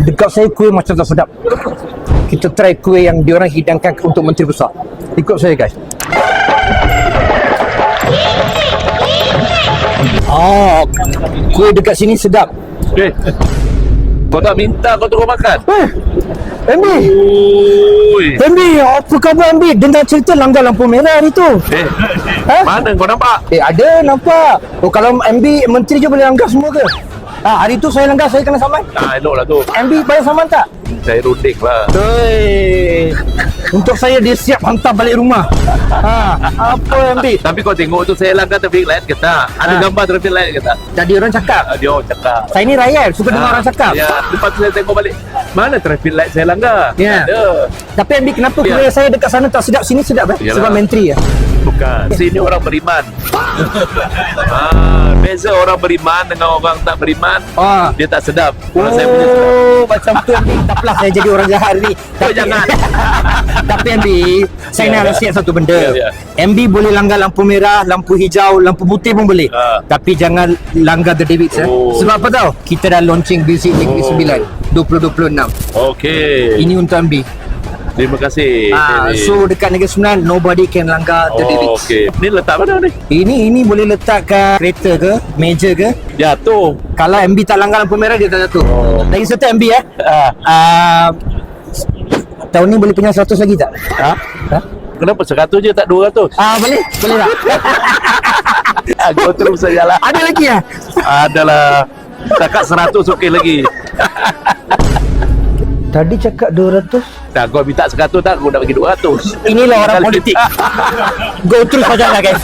Dekat saya kuih macam tak sedap. Kita try kuih yang diorang hidangkan untuk menteri besar. Ikut saya guys. Kuih dekat sini sedap. Kau tak minta kau turun makan? MB, Ui. MB, apa khabar MB? Dengar cerita langgar lampu merah hari tu. Mana kau nampak? Ada nampak. Kalau MB menteri je boleh langgar semua ke? Hari tu saya langgar, saya kena saman. Elok lah tu. MB bayar saman tak? Saya runding lah. Untuk saya dia siap hantar balik rumah. Apa MB? Tapi kau tengok tu saya langgar traffic light ke tak? Ada gambar traffic light ke tak? Jadi orang cakap. Dia orang cakap. Saya ni rakyat, suka dengar orang cakap. Ya, lepas tu saya tengok balik. Mana traffic light saya langgar? Ya. Ada. Tapi MB kenapa kuih saya dekat sana tak sedap, sini sedap Yalah. Sebab menteri ya. Bukan. Sini orang beriman. Beza orang beriman dengan orang tak beriman. Dia tak sedap. Orang saya punya sedap. Macam tu MB. Tak apalah saya jadi orang jahat ni. Jangan. Tapi MB, saya nak nasihat satu benda. Ya. MB boleh langgar lampu merah, lampu hijau, lampu putih pun boleh. Tapi jangan langgar The Davids. Sebab apa tahu? Kita dah launching Visit Negeri 9 2026. Okey. Ini untuk MB. Terima kasih. So dekat Negeri Sembilan nobody can langgar The Davids. Okey. Ni letak mana ni? Ini boleh letak kat kereta ke, meja ke. Jatuh. Kalau MB tak langgar lampu merah dia tak jatuh. Lagi satu MB tahun ni boleh punya 100 lagi tak? Kenapa 100 je tak 200? Boleh tak? Kau terus sajalah. Ada lagi ya? Adalah. Takat 100 okey lagi. Tadi cakap 200. Tak, kau minta 100 tak? Kau nak bagi 200. Inilah orang politik. Go terus sajalah guys.